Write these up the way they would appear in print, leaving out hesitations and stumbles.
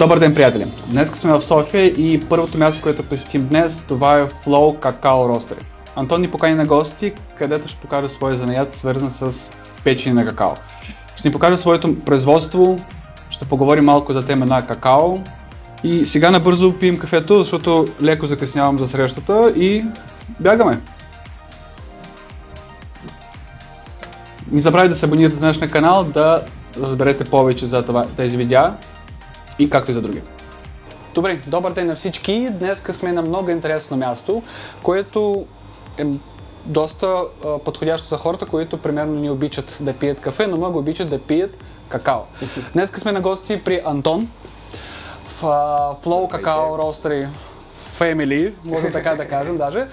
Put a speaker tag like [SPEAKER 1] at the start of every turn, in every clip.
[SPEAKER 1] Добър ден, приятели! Днес сме в София и първото място, което посетим днес, това е Flow Cacao Roastery. Антон ни покани на гости, където ще покаже своя занаят, свързан с печене на какао. Ще ни покаже своето производство, ще поговорим малко за тема на какао и сега набързо пием кафето, защото леко закъснявам за срещата и бягаме! Не забравяйте да се абонирате за нашия канал, да разберете повече за тези видеа и както и за други. Добре, добър ден на всички! Днес сме на много интересно място, което е доста подходящо за хората, които примерно не обичат да пият кафе, но много обичат да пият какао. Днес сме на гости при Антон в Flow Cacao Roastery Family, може така да кажем даже.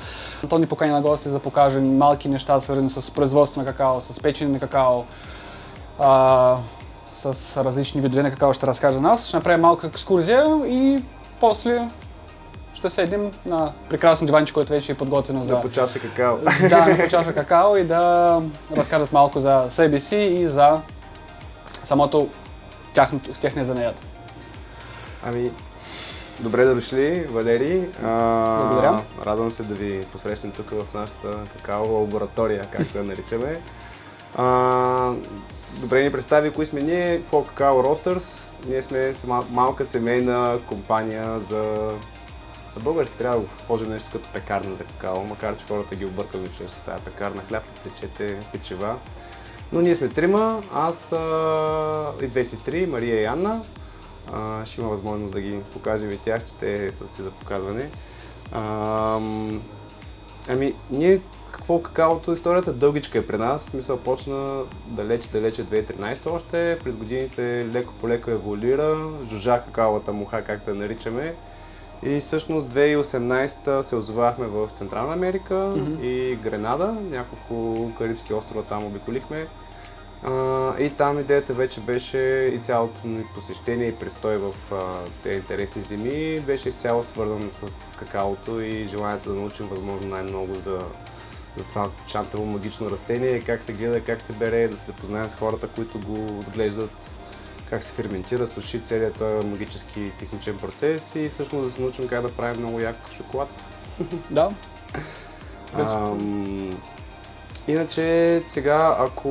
[SPEAKER 1] Антон ни покани на гости за да покаже малки неща, свързани с производство на какао, с печене на какао, с различни видове на какао ще разкаже за нас. Ще направим малка екскурзия и после ще седнем на прекрасно диванче, което вече е подготвено за...
[SPEAKER 2] Да, по чаша какао.
[SPEAKER 1] Да, по чаша какао и да разкажат малко за себе си и за самото техния занаят.
[SPEAKER 2] Ами, добре да дошли, Валери.
[SPEAKER 1] Благодаря.
[SPEAKER 2] Радвам се да ви посрещнем тук в нашата какао лаборатория, както я наричаме. Добре ни представи кои сме ние, Flow Cacao Roasters. Ние сме малка семейна компания за български, трябва да го вложим нещо като пекарна за какао, макар че хората ги объркат често с тази пекарна, хляб, печете, печива. Но ние сме трима, аз и две сестри, Мария и Анна. Ще има възможност да ги покажем и тях, че те са си за показване. Ами, ние какво какаото, историята дългичка е при нас, в смисъл почна далече 2013 още, през годините леко по леко еволюира, жужа какаовата муха, както я наричаме. И всъщност 2018 се озовахме в Централна Америка и Гренада, няколко карибски острова там обиколихме. И там идеята вече беше и цялото ни посещение и престой в тези интересни земи беше изцяло свързано с какаото и желанието да научим възможно най-много за това шантово магично растение, как се гледа, как се бере, да се запознаем с хората, които го отглеждат, как се ферментира, суши целият този магически техничен процес и всъщност да се научим как да правим много як шоколад.
[SPEAKER 1] Да.
[SPEAKER 2] Иначе сега, ако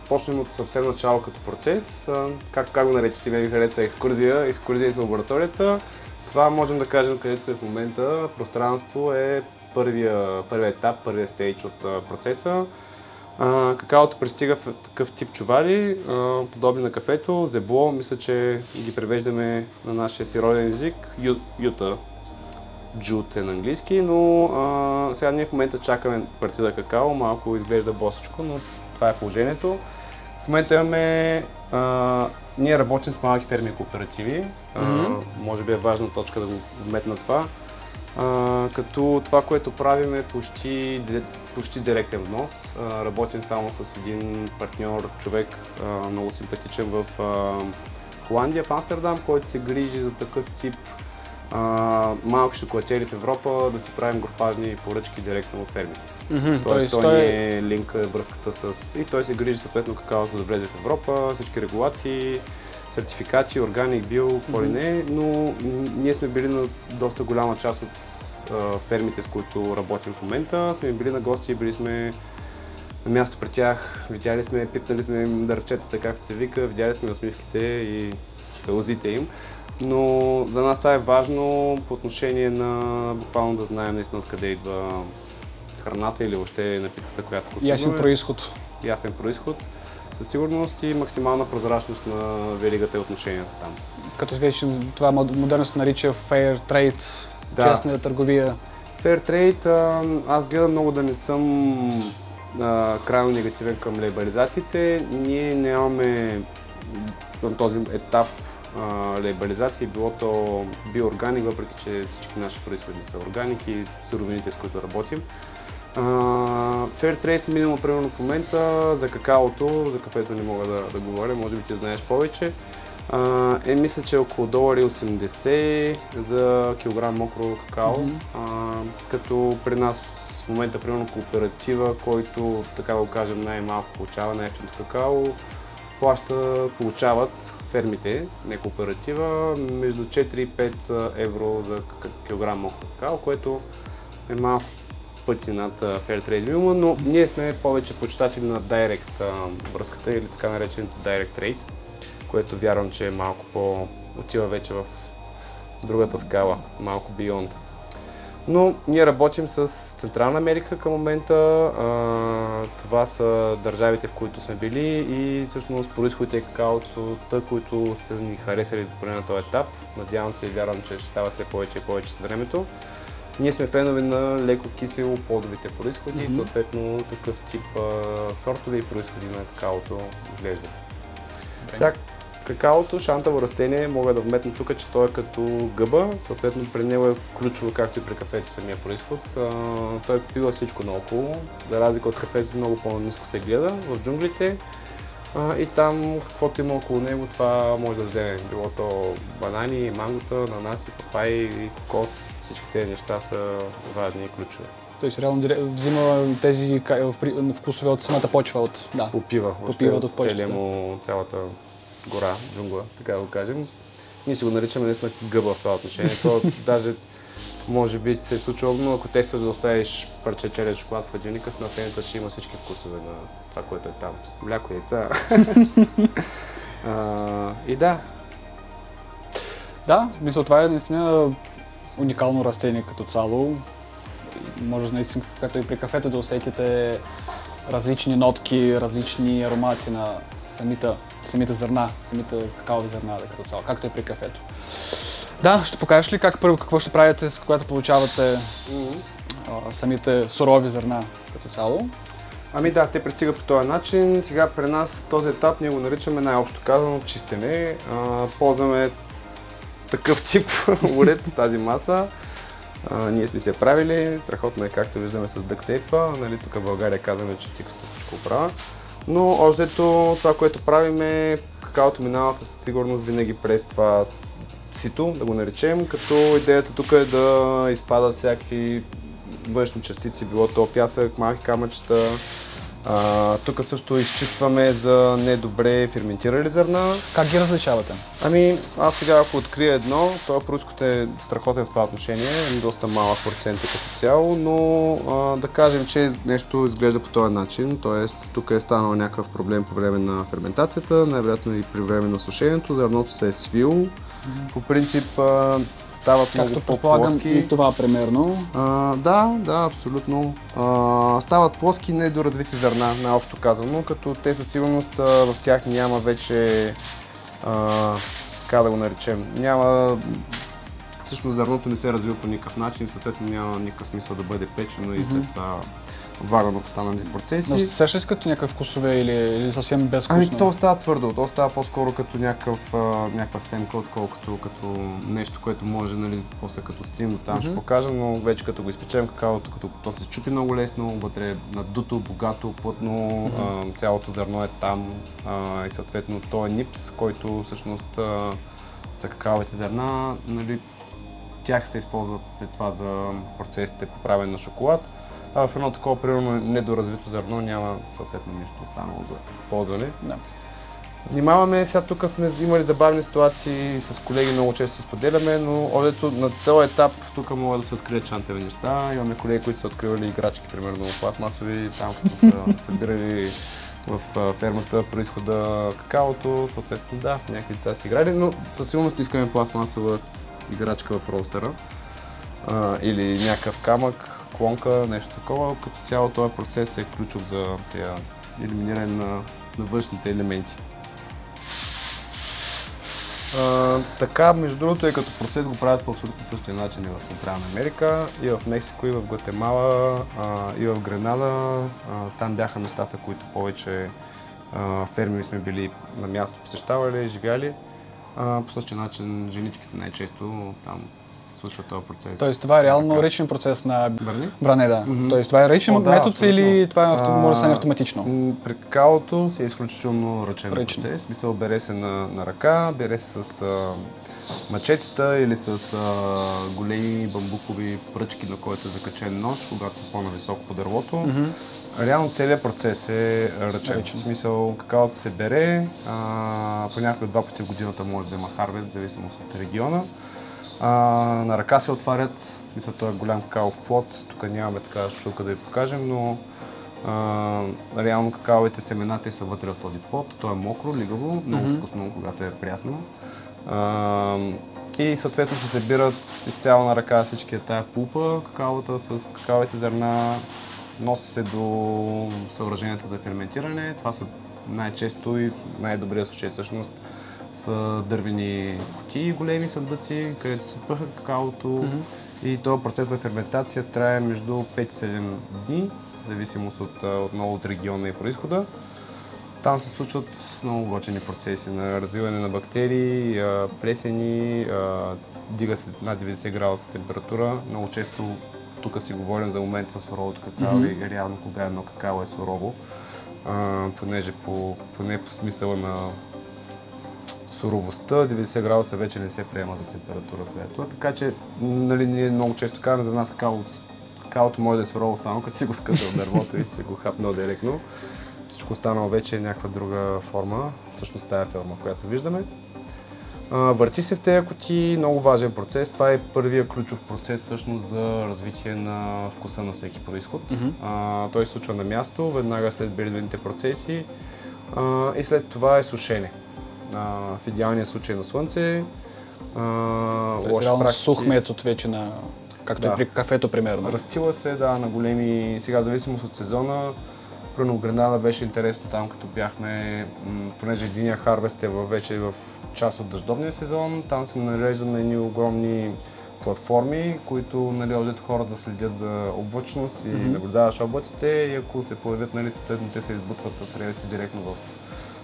[SPEAKER 2] почнем от съвсем начало като процес, как го нарече, сега ми хареса екскурзия из лабораторията, това можем да кажем, където сме в момента, пространство е първия етап, първия стейдж от процеса. Какаото пристига в такъв тип чували, подобни на кафето, зебло, мисля, че ги превеждаме на нашия си роден език, юта, джут е на английски, но сега ние в момента чакаме партида какао, малко изглежда босичко, но това е положението. В момента имаме, ние работим с малки ферми и кооперативи, може би е важна точка да го вметна това. Като това, което правим е почти директен внос. Работим само с един партньор, човек много симпатичен в Холандия, в Амстердам, който се грижи за такъв тип малки шоколатери в Европа, да си правим групажни поръчки директно от фермите. Тоест той е линк, връзката с... И той се грижи съответно какаото да влезе в Европа, всички регулации, сертификати, органик, био, какво ли не, но ние сме били на доста голяма част от фермите, с които работим в момента. Сме били на гости, били сме на място при тях, видяли сме, пипнали сме им дърчетата, както се вика, видяли сме усмивките и сълзите им. Но за нас това е важно по отношение на буквално да знаем наистина откъде идва храната или въобще напитката, която консумираме.
[SPEAKER 1] Ясен произход.
[SPEAKER 2] Ясен произход. Със сигурност и максимална прозрачност на веригата и отношенията там.
[SPEAKER 1] Като вече това модерно се нарича Fair Trade, честна търговия.
[SPEAKER 2] Fair Trade, аз гледам много да не съм крайно негативен към лейбализациите. Ние нямаме на този етап лейбализации, било то биоорганик, въпреки че всички наши произходи са органик и суровините, с които работим. Fair Trade минимум примерно в момента за какаото, за кафето не мога да говоря, може би ти знаеш повече. Мисля, че е около $1,80 за килограм мокро какао, като при нас в момента примерно кооператива, който така да го кажем най-малко получава най-ефтиното какао, получават фермите, не кооператива, между 4 и 5 евро за килограм мокро какао, което е малко пъти над Fairtrade Minimum, но ние сме повече почитатели на Direct връзката или така наречената Direct Trade, което вярвам, че е малко отива вече в другата скала, малко beyond. Но ние работим с Централна Америка към момента. Това са държавите, в които сме били и всъщност произходите и какаото, които са ни харесали поне на този етап. Надявам се и вярвам, че ще стават все повече и повече с времето. Ние сме фенове на леко кисело плодовите произходи и съответно такъв тип сортове и произходи на какаото изглежда. Сега, какаото, шантаво растение, мога да вметна тук, че той е като гъба, съответно при него е ключово, както и при кафето самия произход. Той попива всичко наоколо, за разлика от кафето много по-ниско се гледа в джунглите. И там, каквото има около него, това може да вземе. Било то банани, мангота, нанаси, папаи, кокос, всички тези неща са важни и ключови.
[SPEAKER 1] Тоест реално взима тези вкусове от самата почва,
[SPEAKER 2] попива от цялата гора, джунгла, така да го кажем. Ние си го наричаме наистина гъба в това отношение. То даже може би се е случило, но ако тестваш да оставиш парче черен шоколад в хладилника, с населението ще има всички вкусове на това, което е там. Мляко, яйца. И да.
[SPEAKER 1] Да, мисля, това е наистина уникално растение като цяло. Може наистина, като и при кафето, да усетите различни нотки, различни аромати на самите зърна, самите какаови зърна като цяло, както и при кафето. Да, ще покажеш ли какво ще правите, когато получавате самите сурови зърна като цяло?
[SPEAKER 2] Ами да, те пристигат по този начин. Сега при нас този етап ние го наричаме най-общо казано чистене. Ползваме такъв тип уред, тази маса. Ние сме се правили, страхотно е както виждаме с дъктейпа. Нали, тук в България казваме, че циксото всичко оправя. Но общото това, което правим е какаото минава със сигурност винаги през това сито, да го наречем, като идеята тук е да изпадат всякакви външни частици, било то пясък, малки камъчета. Тук също изчистваме за недобре ферментирали зърна.
[SPEAKER 1] Как ги различавате?
[SPEAKER 2] Ами, аз сега ако открия едно, този произход е страхотен в това отношение, доста малък процент като цяло, но да кажем, че нещо изглежда по този начин, т.е. тук е станал някакъв проблем по време на ферментацията, най-вероятно и при време на сушенето, зърното се е свило. По принцип стават много по-плоски.
[SPEAKER 1] И това примерно.
[SPEAKER 2] Да, абсолютно. Стават плоски недоразвити зърна, най-общо казано, като те със сигурност в тях няма вече, така да го наречем, всъщност зърното не се е развило по никакъв начин, съответно няма никакъв смисъл да бъде печено и след това влагано в останалите процеси.
[SPEAKER 1] Но сещаш като някакъв вкусове или съвсем безвкусно?
[SPEAKER 2] Ами то остава твърдо, то остава по-скоро като някаква семка, отколкото като нещо, което може, нали, после като стим там ще покажа, но вече като го изпечем какаото, като то се чупи много лесно, вътре е надуто, богато, плътно, цялото зърно е там и съответно то е нипс, който всъщност са какаовите зърна, нали, тях се използват след това за процесите по правене на шоколад. В едно такова примерно недоразвито зърно няма съответно нищо останало за ползване.
[SPEAKER 1] Да.
[SPEAKER 2] Внимаваме, сега тук сме имали забавни ситуации, с колеги много често се споделяме, но на този етап тук могат да се открият чантеви неща. Имаме колеги, които са откривали играчки, примерно пластмасови, там като са събирали в фермата произхода какаото, съответно да, някакви деца са играли, но със сигурност искаме пластмасова играчка в роустера или някакъв камък, клонка, нещо такова. Като цяло този процес е ключов за елиминиране на външните елементи. Така, между другото, и като процес го правят по абсолютно същия начин и в Централна Америка, и в Мексико, и в Гватемала, и в Гренада. Там бяха местата, които повече фермери сме били на място посещавали, живяли. По същия начин женичките най-често там случва този процес.
[SPEAKER 1] Тоест това е реално ръчен процес на бране, да.
[SPEAKER 2] Мгм.
[SPEAKER 1] Тоест това е ръчен метод
[SPEAKER 2] абсолютно.
[SPEAKER 1] или това може да стане автоматично?
[SPEAKER 2] При какаото си е изключително ръчен
[SPEAKER 1] Ръчен.
[SPEAKER 2] процес. Смисъл, бере се на ръка, бере се с мачетата или с големи бамбукови пръчки, на който е закачен нож, когато са по-нависоко по дървото. Реално целият процес е ръчен. В смисъл, какаото се бере, понякога 2 пъти в годината може да има харвест, в зависимост от региона. На ръка се отварят, в смисъл, той е голям какаов плод, тук нямаме така шушулка да ви покажем, но реално какаовите семената са вътре в този плод. То е мокро, лигаво, много вкусно, когато е прясно. И съответно се събират изцяло на ръка всички тая пулпа, какаовата с какаовите зърна, носи се до съоръженията за ферментиране. Това са най-често и най-добрия случай всъщност са дървени кутии, големи съндъци, където се пъха какаото. И този процес на ферментация трае между 5 и 7 дни, в зависимост отново от региона и произхода. Там се случват много готини процеси на развиване на бактерии, плесени, дига се над 90 градуса температура. Много често тук си говорим за момента с суровото какао и реално кога едно какао е сурово, понеже поне по смисъла на суровостта 90 градуса вече не се приема за температура, която е. Така че нали, ние много често казваме за нас какаото може да е сурово само като си го скъса от дървото и си го хапнал директно. Всичко останало вече е някаква друга форма, всъщност тая форма, която виждаме. Върти се в тези кутии, много важен процес. Това е първият ключов процес всъщност за развитие на вкуса на всеки произход. Той се случва на място, веднага след бридвените процеси и след това е сушене. В идеалния случай на слънце.
[SPEAKER 1] Сух метод вече на, както и при кафето примерно.
[SPEAKER 2] Растила се, да, на големи, сега зависимост от сезона. Примерно в Гренада беше интересно там, като бяхме, понеже единия харвест е вече в част от дъждовния сезон, там се нареждаме едни огромни платформи, които нали, хора да следят за облачност и наблюдаваш облаците и ако се появят, нали, съответно те се избутват с релси директно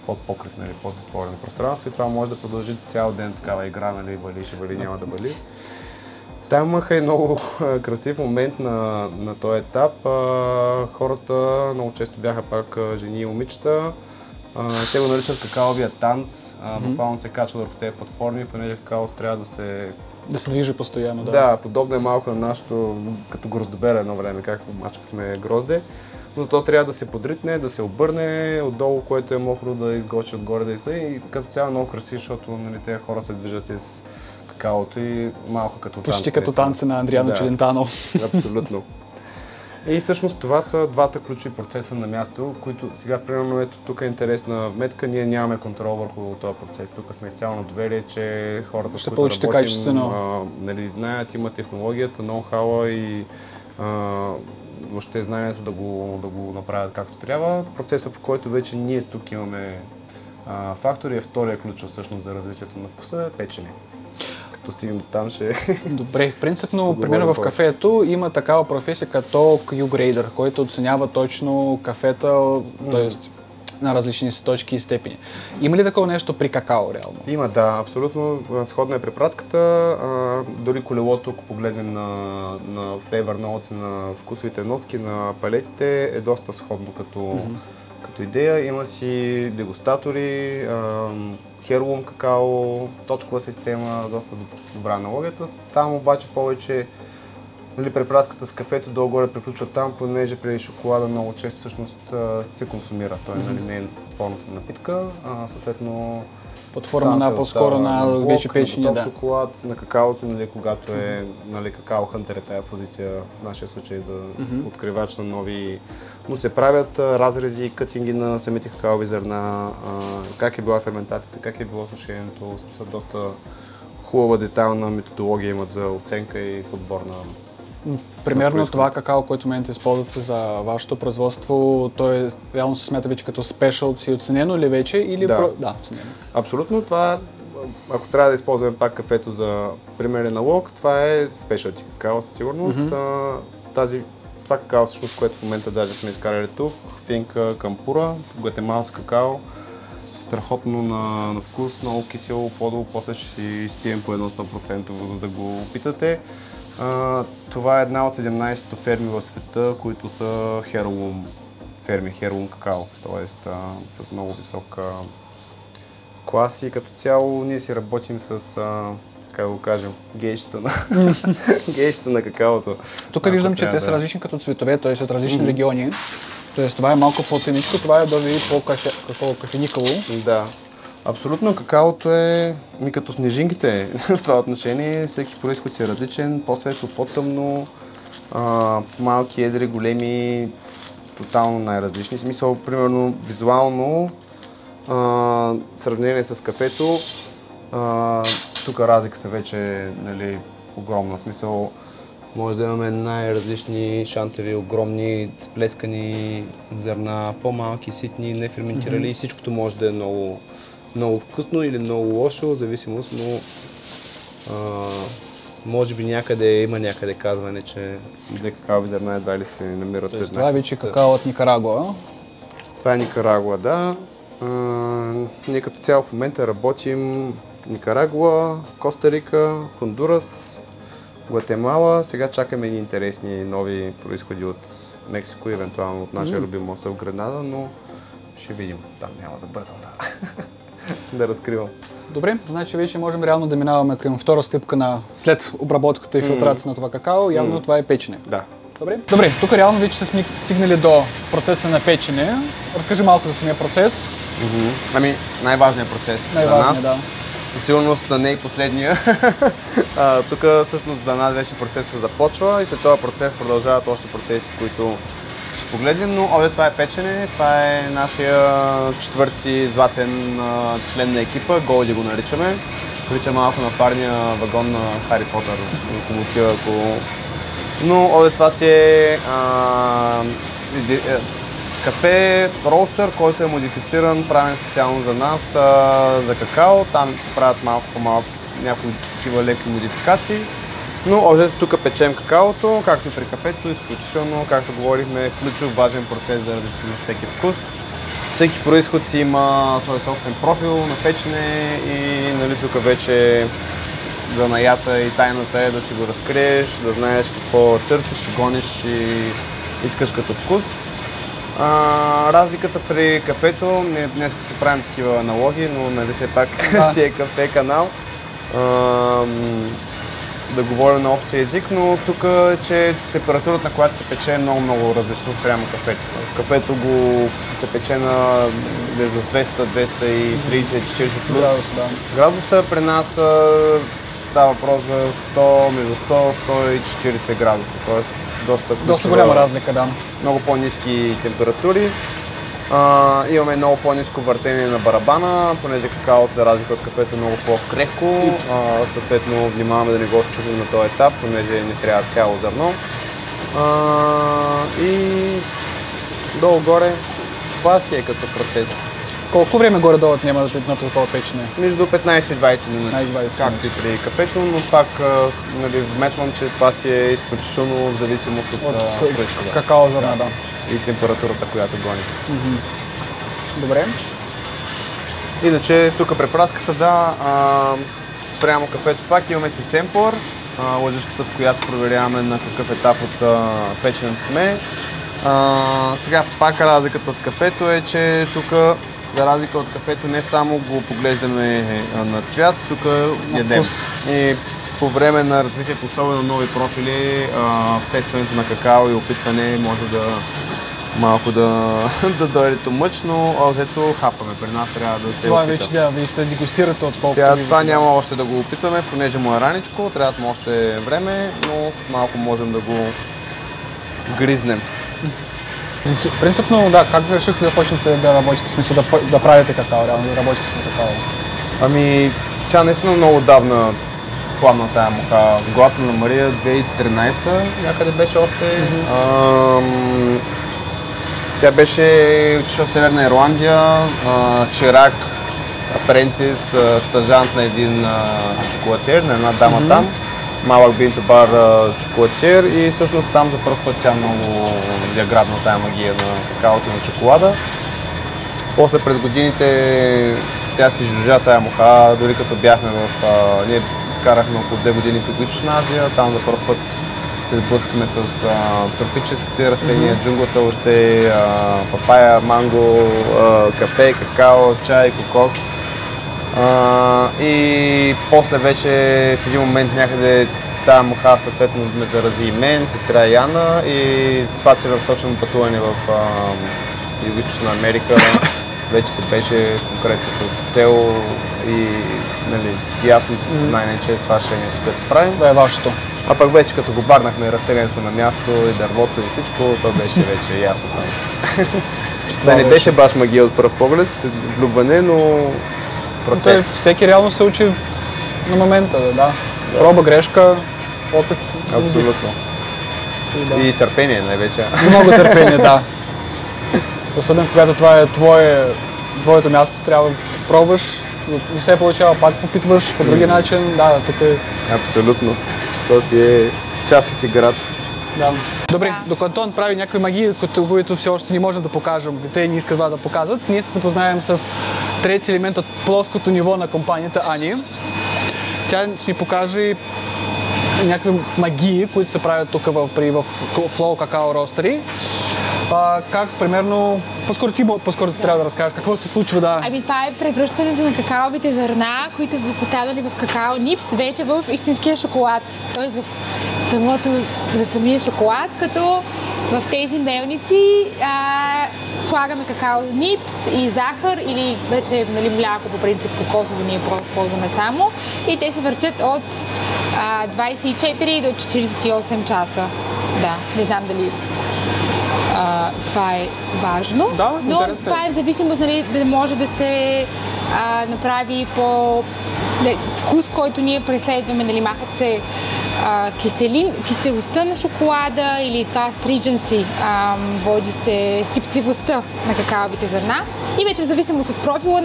[SPEAKER 2] под покрив, нали, под затворено пространство и това може да продължи цял ден такава игра, нали, вали, ще вали, няма да вали. Там имаха и много красив момент на този етап. Хората много често бяха пак жени и момичета. Те го наричат какаовия танц. Буквално се качва върху тези платформи, понеже какаото трябва да се...
[SPEAKER 1] Да се движи постоянно, да.
[SPEAKER 2] Да, подобно е малко на нашото, като гроздобера едно време, как мачкахме грозде. Но то трябва да се подритне, да се обърне отдолу, което е мокро, да изгочи отгоре да излезе. И като цяло много красиво, защото нали, тези хора се движат из какаото и малко като танц.
[SPEAKER 1] Почти като танци на Андриано Челентано.
[SPEAKER 2] Абсолютно. И всъщност това са двата ключови процеса на място, които сега, примерно, ето тук е интересна вметка, ние нямаме контрол върху този процес. Тук сме изцяло на доверие, че хората, с които работим, нали, знаят, имат технологията, ноу-хауа и въобще знанието да го направят както трябва. Процесът, по който вече ние тук имаме фактори, е втория ключов всъщност за развитието на вкуса, е печене. Като стигнем до там ще...
[SPEAKER 1] Добре, принципно, примерно в кафето има такава професия като Q-грейдър, който оценява точно кафета, т.е. на различни точки и степени. Има ли такова нещо при какао реално?
[SPEAKER 2] Има, да, абсолютно. Сходна е препратката. Дори колелото, ако погледнем на флейвър ноутс, на вкусовите нотки, на палетите, е доста сходно като идея. Има си дегустатори, херлум какао, точкова система, доста добра аналогията. Там обаче повече нали, препратката с кафето долу-горе приключва там, понеже при шоколада много често всъщност се консумира. Той нали, не е формата напитка, съответно
[SPEAKER 1] под форма на по-скоро на вече печени, да.
[SPEAKER 2] Шоколад, на какаото, нали, когато е нали, какао хънтер е тая позиция, в нашия случай да откривач на нови, но се правят разрези, кътинги на самите какаови зърна, как е била ферментацията, как е било сушението, доста хубава детайлна методология имат за оценка и подбор на...
[SPEAKER 1] Примерно това какао, което в момента използвате за вашето производство, то е реално се смята вече като спешълци, оценено ли вече или...
[SPEAKER 2] Да,
[SPEAKER 1] оценено.
[SPEAKER 2] Абсолютно. Това, ако трябва да използваме пак кафето за примерен налог, това е спешълти какао със сигурност. Това какао, всъщност, което в момента даже сме изкарали тук, финка кампура, гватемалски какао, страхотно на вкус, много кисело, по-долу, после ще си изпием по едно 100% вода да го опитате. Това е една от 17 ферми в света, които са Heirloom какао, т.е. с много висока клас и като цяло ние си работим с, как го кажем, гейшата на какаото.
[SPEAKER 1] Тук виждам, че те са различни като цветове, т.е. от различни региони. Т.е. това е малко по-темничко, това е дори по-кафеникало.
[SPEAKER 2] Да. Абсолютно, какаото е като снежинките в това отношение. Всеки произход си е различен, по-светло, по-тъмно, малки, едри, големи, тотално най-различни. В смисъл, примерно, визуално, в сравнение с кафето, тук разликата вече е, нали, огромна. В смисъл, може да имаме най-различни шантеви, огромни, сплескани зърна, по-малки, ситни, неферментирали и всичкото може да е много вкусно или много лошо, в зависимост, но може би има някъде казване, че две какаови зърна едва ли се намират през
[SPEAKER 1] това е вече какао от Никарагуа.
[SPEAKER 2] Това е Никарагуа, да. Ние като цяло в момента работим Никарагуа, Коста Рика, Хондурас, Гватемала. Сега чакаме и интересни нови произходи от Мексико и евентуално от нашия любим остров Гренада, но ще видим. Там няма да бързам да разкривам.
[SPEAKER 1] Добре, значи вече можем реално да минаваме към втора стъпка след обработката и филтрация на това какао. Явно това е печене.
[SPEAKER 2] Да.
[SPEAKER 1] Добре, тук реално вече сме стигнали до процеса на печене. Разкажи малко за самия процес.
[SPEAKER 2] Ами, най-важният процес за нас. Да. Със сигурност не и последния. Тук всъщност за нас вече процесът започва и след този процес продължават още процеси, които ще погледнем, но това е печене. Това е нашия четвърти златен член на екипа, Голди го наричаме. Прилича малко на парния вагон на Хари Потър, локомотива. Но това си е кафе роустър, който е модифициран, правен специално за нас, за какао. Там се правят малко по-малко някои такива леки модификации. Но тук печем какаото, както и при кафето, изключително, както говорихме, ключов важен процес за различен на всеки вкус. Всеки произход си има свой собствен профил на печене и нали, тук вече занаята и тайната е да си го разкриеш, да знаеш какво търсиш, гониш и искаш като вкус. Разликата при кафето, днес си правим такива аналоги, но нали все пак си е кафе канал. Да говоря на общия език, но тук е, че температурата, на която се пече е много различна спрямо кафето. Кафето се пече на между 200, 230, 40 плюс градуса. При нас става въпрос за 100, между 100 140 градуса, т.е. доста
[SPEAKER 1] голяма разлика, да.
[SPEAKER 2] Много по-ниски температури. Имаме много по-ниско въртение на барабана, понеже какаото за разлика от кафето е много по-крехко. Съответно внимаваме да не го счупим на този етап, понеже не трябва цяло зърно. И долу-горе това си е като процес.
[SPEAKER 1] Колко време горе-долу отнема на такова печене?
[SPEAKER 2] Между 15 и 20 минути, както и при кафето, но пак нали, вметвам, че това си е изключително в зависимост от произхода.
[SPEAKER 1] Какао зърна, да.
[SPEAKER 2] И температурата, която гони.
[SPEAKER 1] Добре.
[SPEAKER 2] Иначе тук препратката, да, прямо кафето пак имаме си семплър, лъжичката, с която проверяваме на какъв етап от печенето сме. Сега пак разликата с кафето е, че тук за разлика от кафето не само го поглеждаме на цвят, тук ядем. И по време на развитието, особено нови профили, тестването на какао и опитване може малко да дойде мъч, но ето хапаме. При нас трябва да се
[SPEAKER 1] това опита. Това вече да дегустирате отколкото.
[SPEAKER 2] Сега това няма още да го опитваме, понеже му е раничко, трябва му още време, но малко можем да го гризнем.
[SPEAKER 1] Принципно, да, как решихте да почнете да работите, в смисъл да правите какао, реално да работите с какао?
[SPEAKER 2] Ами, тя наистина много отдавна пламна тая мука. В главата на Мария 2013 някъде беше още. Тя беше отишла в Северна Ирландия, чирак, апрентис, стажант на един шоколатиер, на една дама там. Малък бинтобар шоколатиер и всъщност там за първ път тя много я грабна тая магия на какаото и на шоколада. После през годините тя си жужжа тая муха, дори като бяхме ние изкарахме около 2 години в Югоизточна Азия, там за първ път се сблъскахме с тропическите растения, джунглата още, папая, манго, кафе, какао, чай, кокос. И после вече в един момент някъде тая муха съответно ме зарази и мен, сестра Яна и това целенасочено пътуване в Югоизточна Америка вече се беше конкретно с цел и ясното съзнание, че това ще е нещо, което правим.
[SPEAKER 1] Това е вашето.
[SPEAKER 2] А пък вече като го барнахме растението на място и дървото и всичко, то беше вече ясно там. Да, не беше баш магия от пръв поглед, влюбване, но процес.
[SPEAKER 1] Всеки реално се учи на момента, да. Проба, грешка, опит.
[SPEAKER 2] Абсолютно. И търпение най-вече.
[SPEAKER 1] Много търпение, да. Особено когато това е твоето място, трябва да пробваш, не се получава, пак попитваш по други начин, да, тук е...
[SPEAKER 2] Абсолютно. То си е част от играта.
[SPEAKER 1] Да. Добре, докато он прави някакви магии, които все още не можем да покажем, те не искат това да показват, ние се запознаем с трети елемент от плоското ниво на компанията Ани. Тя ще ни покаже някакви магии, които се правят тук в Flow Cacao Roastery. Как примерно, по-скоро трябва да разкажеш какво се случва, да.
[SPEAKER 3] Ами това е превръщането на какаовите зърна, които са станали в какао нипс, вече в истинския шоколад. Тоест за самия шоколад, като в тези мелници слагаме какао нипс и захар или вече мляко, по принцип кокосово ние ползваме само. И те се въртят от 24 до 48 часа. Да, не знам дали това е важно,
[SPEAKER 1] да,
[SPEAKER 3] но това е в зависимост, да може да се направи по вкус, който ние преследваме, махат се киселостта на шоколада или това stringency, води се стипцивостта на какаовите зърна. И вече в зависимост от профила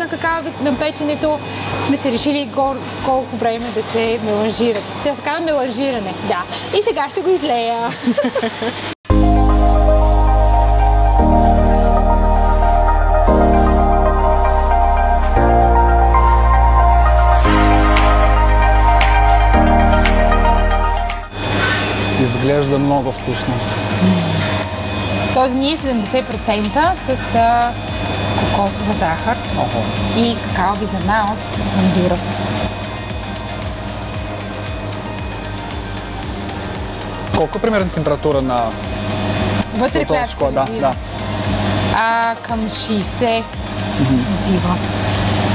[SPEAKER 3] на печенето сме се решили колко време да се меланжират. Да се казва меланжиране, да. И сега ще го излея.
[SPEAKER 1] Изглежда много вкусно.
[SPEAKER 3] Този ни е 70% с кокосова захар и какаови зърна от Хондурас.
[SPEAKER 1] Колко е примерно температура на
[SPEAKER 3] вътре, която се развива? Към 60 дива.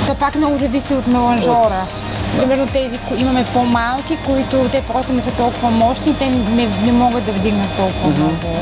[SPEAKER 3] То пак много зависи от меланжора. Примерно тези имаме по-малки, които те просто не са толкова мощни, те не могат да вдигнат толкова много